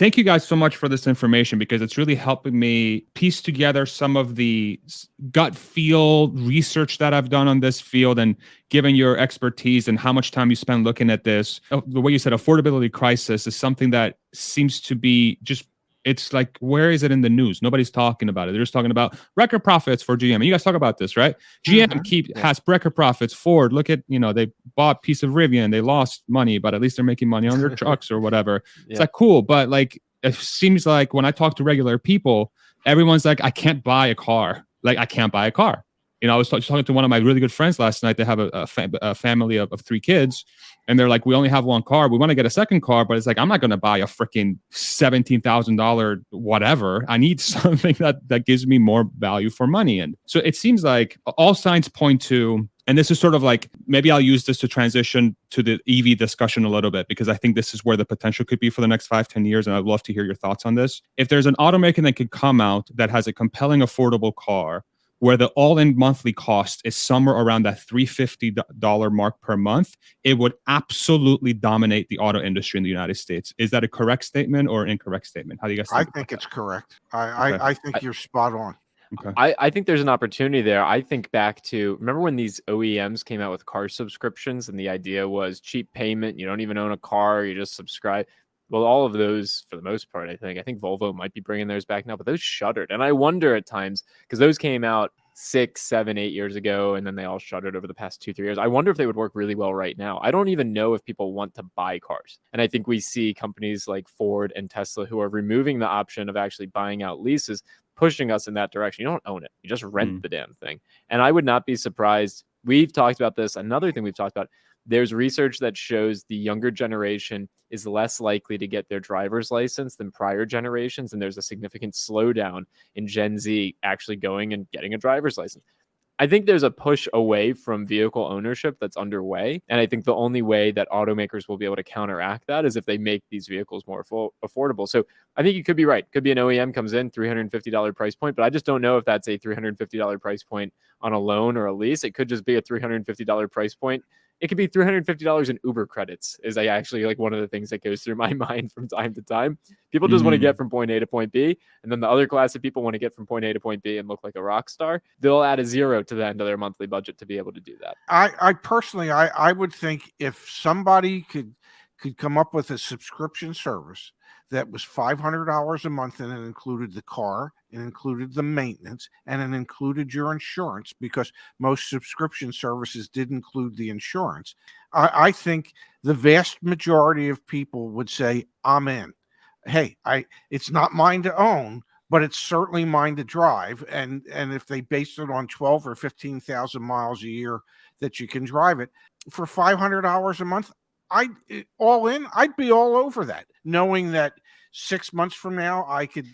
Thank you guys so much for this information because it's really helping me piece together some of the gut feel research that I've done on this field, and given your expertise and how much time you spend looking at this. The way you said affordability crisis is something that seems to be just, it's like, where is it in the news? Nobody's talking about it. They're just talking about record profits for GM. And you guys talk about this, right? GM has record profits. Ford, look at, they bought a piece of Rivian. They lost money, but at least they're making money on their trucks or whatever. It's like, cool. But like, it seems like when I talk to regular people, everyone's like, I can't buy a car. Like, I can't buy a car. I was talking to one of my really good friends last night. They have a family of 3 kids. And they're like, we only have 1 car. We want to get a second car, but it's like, I'm not going to buy a freaking $17,000 whatever. I need something that gives me more value for money. And so it seems like all signs point to, and this is sort of like, maybe I'll use this to transition to the EV discussion a little bit, because I think this is where the potential could be for the next 5-10 years. And I'd love to hear your thoughts on this. If there's an automaker that could come out that has a compelling, affordable car, where the all-in monthly cost is somewhere around that $350 mark per month, it would absolutely dominate the auto industry in the United States. Is that a correct statement or incorrect statement? How do you guys think? I think it's correct. I think you're spot on. Okay. I think there's an opportunity there. I think back to, remember when these OEMs came out with car subscriptions and the idea was cheap payment, you don't even own a car, you just subscribe. Well, all of those, for the most part, I think Volvo might be bringing theirs back now, but those shuttered. And I wonder at times, because those came out 6, 7, 8 years ago, and then they all shuttered over the past 2, 3 years. I wonder if they would work really well right now. I don't even know if people want to buy cars. And I think we see companies like Ford and Tesla who are removing the option of actually buying out leases, pushing us in that direction. You don't own it. You just rent the damn thing. And I would not be surprised. We've talked about this. Another thing we've talked about, there's research that shows the younger generation is less likely to get their driver's license than prior generations. And there's a significant slowdown in Gen Z actually going and getting a driver's license. I think there's a push away from vehicle ownership that's underway. And I think the only way that automakers will be able to counteract that is if they make these vehicles more affordable. So I think you could be right. Could be an OEM comes in, $350 price point, but I just don't know if that's a $350 price point on a loan or a lease. It could just be a $350 price point. It could be $350 in Uber credits is actually like one of the things that goes through my mind from time to time. People just want to get from point A to point B. And then the other class of people want to get from point A to point B and look like a rock star. They'll add a 0 to the end of their monthly budget to be able to do that. I personally, I would think if somebody could come up with a subscription service that was $500 a month, and it included the car, it included the maintenance, and it included your insurance, because most subscription services did include the insurance. I think the vast majority of people would say, I'm in. Hey, it's not mine to own, but it's certainly mine to drive. And if they base it on 12 or 15,000 miles a year that you can drive it for $500 a month, I'd be all over that, knowing that 6 months from now I could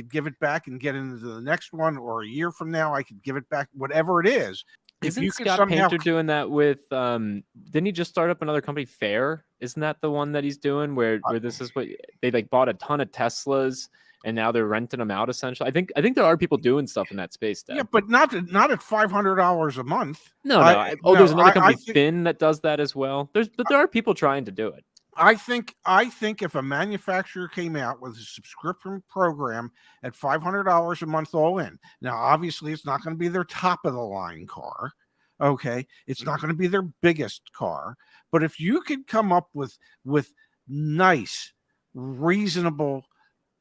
give it back and get into the next one, or a year from now I could give it back, whatever it is. Isn't Scott Painter doing that with didn't he just start up another company, Fair? Isn't that the one that he's doing where this is what they like bought a ton of Teslas and now they're renting them out essentially? I think there are people doing stuff in that space. Deb. Yeah, but not at $500 a month. No. There's another company, Finn, that does that as well. But there are people trying to do it. I think if a manufacturer came out with a subscription program at $500 a month all in, now obviously it's not going to be their top of the line car. Okay, it's not going to be their biggest car, but if you could come up with nice, reasonable,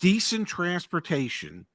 decent transportation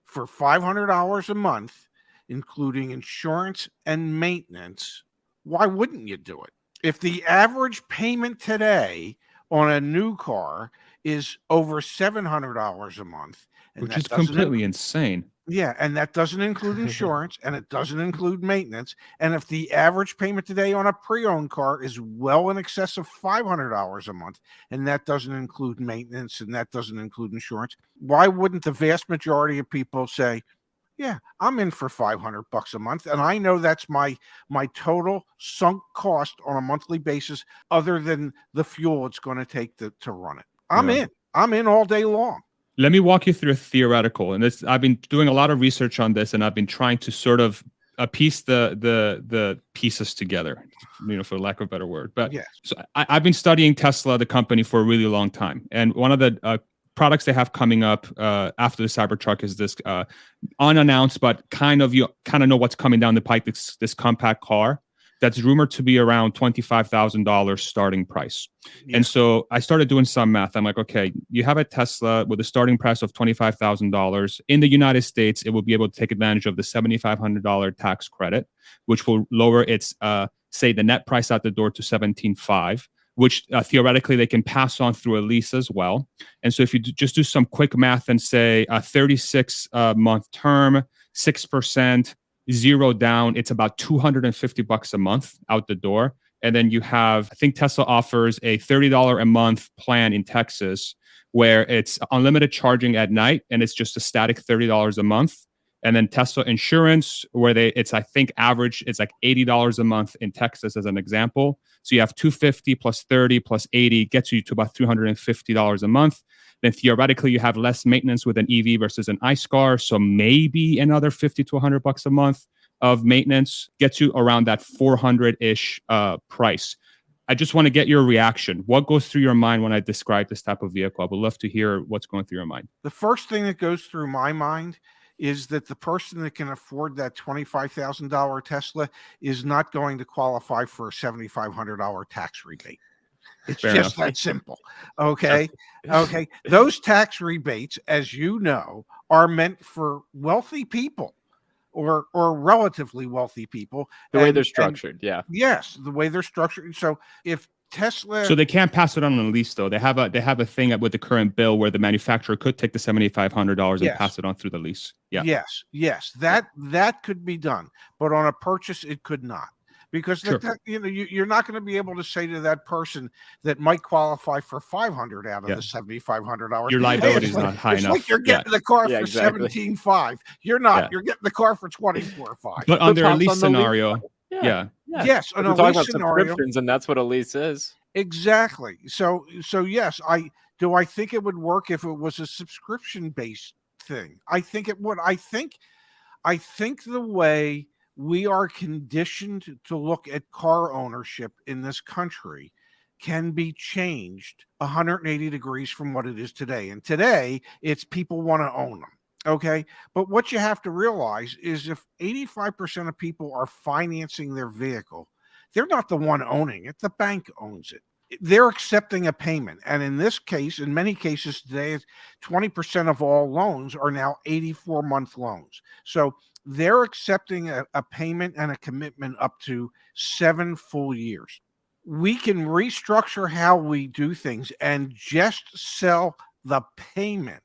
for $500 a month, including insurance and maintenance, why wouldn't you do it? If the average payment today on a new car is over $700 a month, which is completely insane. Yeah, and that doesn't include insurance, and it doesn't include maintenance. And if the average payment today on a pre-owned car is well in excess of $500 a month, and that doesn't include maintenance, and that doesn't include insurance, why wouldn't the vast majority of people say, yeah, I'm in for $500 a month, and I know that's my total sunk cost on a monthly basis, other than the fuel it's going to take to run it. I'm in all day long. Let me walk you through a theoretical, and I've been doing a lot of research on this, and I've been trying to sort of piece the pieces together, for lack of a better word. But yes. So I've been studying Tesla, the company, for a really long time, and one of the products they have coming up after the Cybertruck is this unannounced, but you kind of know what's coming down the pike. This compact car that's rumored to be around $25,000 starting price. Yeah. And so I started doing some math. I'm like, okay, you have a Tesla with a starting price of $25,000 in the United States. It will be able to take advantage of the $7,500 tax credit, which will lower its say the net price out the door to $17,500, which theoretically they can pass on through a lease as well. And so if you just do some quick math and say a 36-month term, 6%, zero down, it's about $250 a month out the door. And then you have, I think Tesla offers a $30 a month plan in Texas where it's unlimited charging at night and it's just a static $30 a month. And then Tesla insurance, where it's I think average, it's like $80 a month in Texas as an example. So you have $250 plus 30 plus 80 gets you to about $350 a month. Then theoretically you have less maintenance with an EV versus an ICE car. So maybe another $50 to $100 a month of maintenance gets you around that 400-ish price. I just want to get your reaction. What goes through your mind when I describe this type of vehicle? I would love to hear what's going through your mind. The first thing that goes through my mind is that the person that can afford that $25,000 Tesla is not going to qualify for a $7,500 tax rebate. It's Fair just enough. that simple. Okay. Okay. Those tax rebates, as you know, are meant for wealthy people or relatively wealthy people. The way they're structured. Yeah. Yes, the way they're structured. So if Tesla, So they can't pass it on a lease, though. They have a thing with the current bill where the manufacturer could take the $7,500 and Yes. pass it on through the lease. Yeah. yes, that could be done, but on a purchase, it could not. Because Sure. you're not going to be able to say to that person that might qualify for $500 out of Yeah. the $7,500. Your liability is Hey, not high it's enough. like you're getting the car Yeah, for exactly. $17,500. You're not. Yeah. You're getting the car for $24,500. But under a Depends lease on the lease. scenario, yeah. Yes, on We're a talking lease about scenario, subscriptions, and that's what a lease is. exactly. So yes, I think it would work if it was a subscription based thing. I think it would. I think the way we are conditioned to look at car ownership in this country can be changed 180 degrees from what it is today. And today, it's people want to own them. Okay. But what you have to realize is if 85% of people are financing their vehicle, they're not the one owning it, the bank owns it. They're accepting a payment. And in this case, in many cases today, 20% of all loans are now 84-month loans. So they're accepting a payment and a commitment up to 7 full years. We can restructure how we do things and just sell the payment,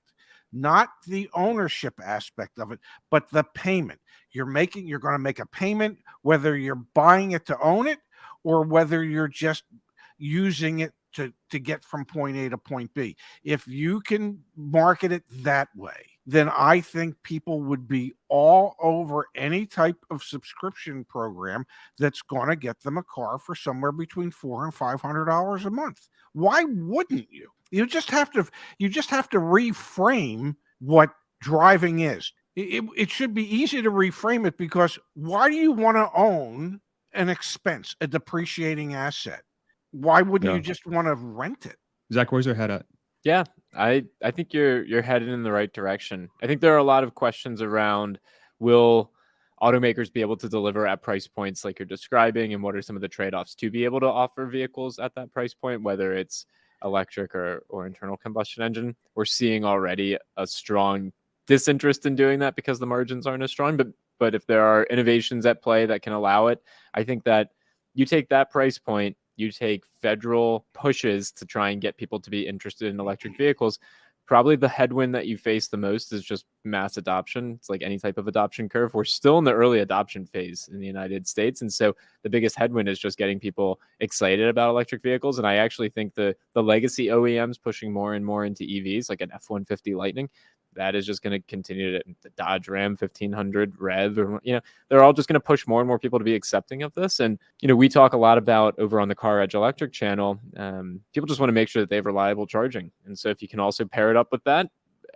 not the ownership aspect of it, but the payment. You're going to make a payment, whether you're buying it to own it or whether you're just using it to get from point A to point B. If you can market it that way, then I think people would be all over any type of subscription program that's going to get them a car for somewhere between $400 and $500 a month. Why wouldn't you? You just have to reframe what driving is. It should be easy to reframe it, because why do you want to own an expense, a depreciating asset? Why wouldn't you just want to rent it? Zach, where's your head at? Yeah, I think you're headed in the right direction. I think there are a lot of questions around, will automakers be able to deliver at price points like you're describing, and what are some of the trade-offs to be able to offer vehicles at that price point, whether it's electric or internal combustion engine. We're seeing already a strong disinterest in doing that because the margins aren't as strong, but if there are innovations at play that can allow it, I think that you take that price point, you take federal pushes to try and get people to be interested in electric vehicles. Probably the headwind that you face the most is just mass adoption. It's like any type of adoption curve. We're still in the early adoption phase in the United States. And so the biggest headwind is just getting people excited about electric vehicles. And I actually think the legacy OEMs pushing more and more into EVs, like an F-150 Lightning, that is just going to continue to the Dodge Ram 1500 Rev, or, they're all just going to push more and more people to be accepting of this. And, we talk a lot about over on the Car Edge Electric channel, people just want to make sure that they have reliable charging. And so if you can also pair it up with that,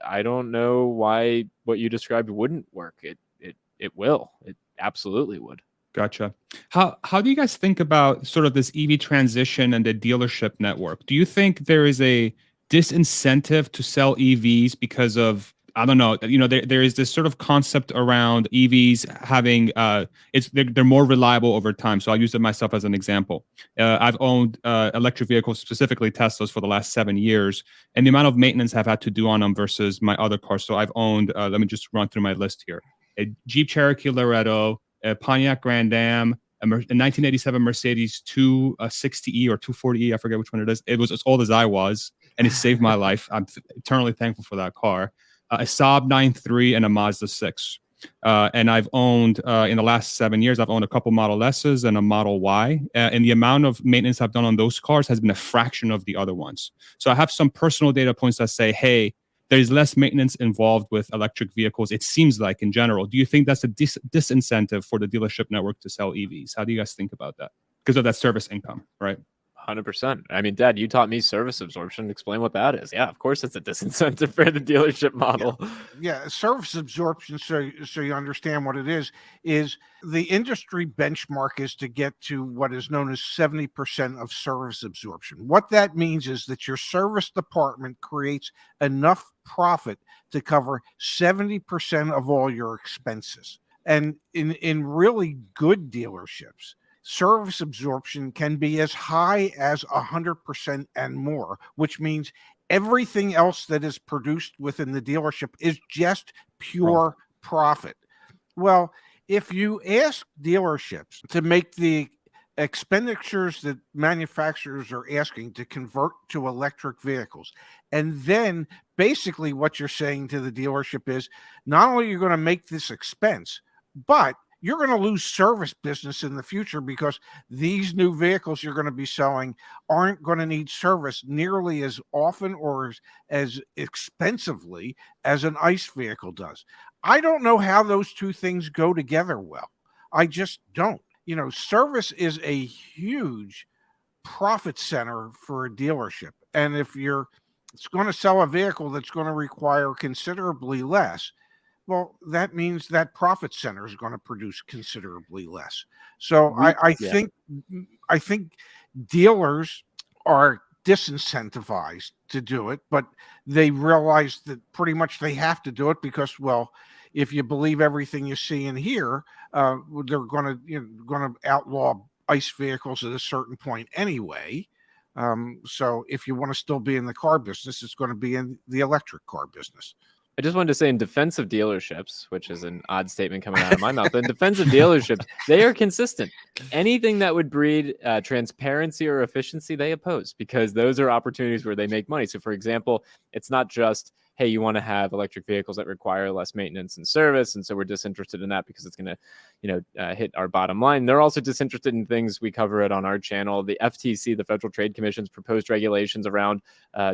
I don't know why what you described wouldn't work. It will. It absolutely would. Gotcha. How do you guys think about sort of this EV transition and the dealership network? Do you think there is a disincentive to sell EVs because of, I don't know, there is this sort of concept around EVs having they're more reliable over time. So I'll use it myself as an example. I've owned electric vehicles, specifically Teslas, for the last 7 years, and the amount of maintenance I've had to do on them versus my other cars. So I've owned, let me just run through my list here: a Jeep Cherokee Laredo, a Pontiac Grand Am, a 1987 Mercedes 260E or 240E, I forget which one it is. It was as old as I was, and it saved my life. I'm eternally thankful for that car. A Saab 9.3 and a Mazda 6. And I've owned, in the last 7 years, I've owned a couple Model S's and a Model Y. And the amount of maintenance I've done on those cars has been a fraction of the other ones. So I have some personal data points that say, hey, there's less maintenance involved with electric vehicles, it seems like, in general. Do you think that's a disincentive for the dealership network to sell EVs? How do you guys think about that? Because of that service income, right? 100%. I mean, Dad, you taught me service absorption. Explain what that is. Yeah, of course it's a disincentive for the dealership model. Yeah, service absorption, so you understand what it is the industry benchmark is to get to what is known as 70% of service absorption. What that means is that your service department creates enough profit to cover 70% of all your expenses. And in really good dealerships, service absorption can be as high as 100% and more, which means everything else that is produced within the dealership is just pure profit. Well, if you ask dealerships to make the expenditures that manufacturers are asking to convert to electric vehicles, and then basically what you're saying to the dealership is, not only are you going to make this expense, but you're going to lose service business in the future because these new vehicles you're going to be selling aren't going to need service nearly as often or as expensively as an ICE vehicle does. I don't know how those two things go together well. I just don't. Service is a huge profit center for a dealership. And if it's going to sell a vehicle that's going to require considerably less, well, that means that profit center is going to produce considerably less. So I think dealers are disincentivized to do it, but they realize that pretty much they have to do it because, well, if you believe everything you see and hear, they're going to outlaw ICE vehicles at a certain point anyway. So if you want to still be in the car business, it's going to be in the electric car business. I just wanted to say, in defense of dealerships, which is an odd statement coming out of my mouth, but in defense of dealerships, they are consistent. Anything that would breed transparency or efficiency, they oppose, because those are opportunities where they make money. So, for example, it's not just, hey, you want to have electric vehicles that require less maintenance and service, and so we're disinterested in that because it's going to, hit our bottom line. They're also disinterested in things we cover it on our channel. The FTC, the Federal Trade Commission's proposed regulations around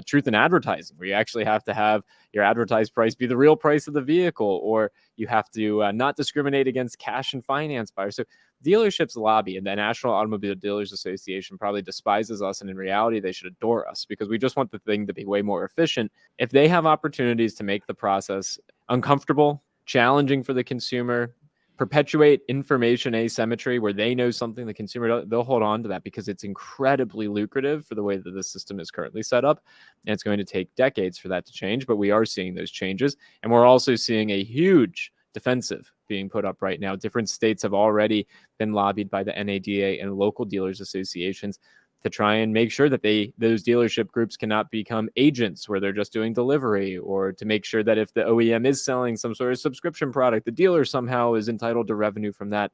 truth in advertising, where you actually have to have your advertised price be the real price of the vehicle, or you have to not discriminate against cash and finance buyers. So dealerships lobby, and the National Automobile Dealers Association probably despises us, and in reality they should adore us, because we just want the thing to be way more efficient. If they have opportunities to make the process uncomfortable, challenging for the consumer, perpetuate information asymmetry where they know something the consumer, they'll hold on to that, because it's incredibly lucrative for the way that the system is currently set up, and it's going to take decades for that to change. But we are seeing those changes, and we're also seeing a huge defensive being put up right now. Different states have already been lobbied by the NADA and local dealers associations to try and make sure that those dealership groups cannot become agents where they're just doing delivery, or to make sure that if the OEM is selling some sort of subscription product, the dealer somehow is entitled to revenue from that.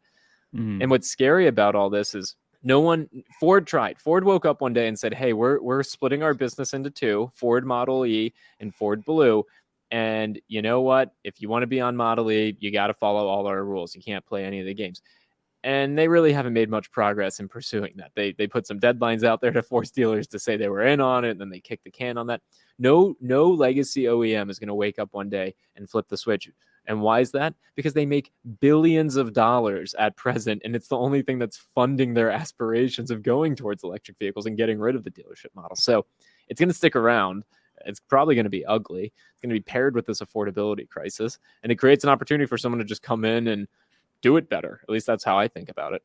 And what's scary about all this is Ford woke up one day and said, hey, we're splitting our business into two, Ford Model E and Ford Blue. And you know what? If you want to be on Model E, you got to follow all our rules. You can't play any of the games. And they really haven't made much progress in pursuing that. They put some deadlines out there to force dealers to say they were in on it, and then they kicked the can on that. No legacy OEM is going to wake up one day and flip the switch. And why is that? Because they make billions of dollars at present, and it's the only thing that's funding their aspirations of going towards electric vehicles and getting rid of the dealership model. So it's going to stick around. It's probably going to be ugly. It's going to be paired with this affordability crisis, and it creates an opportunity for someone to just come in and do it better. At least that's how I think about it.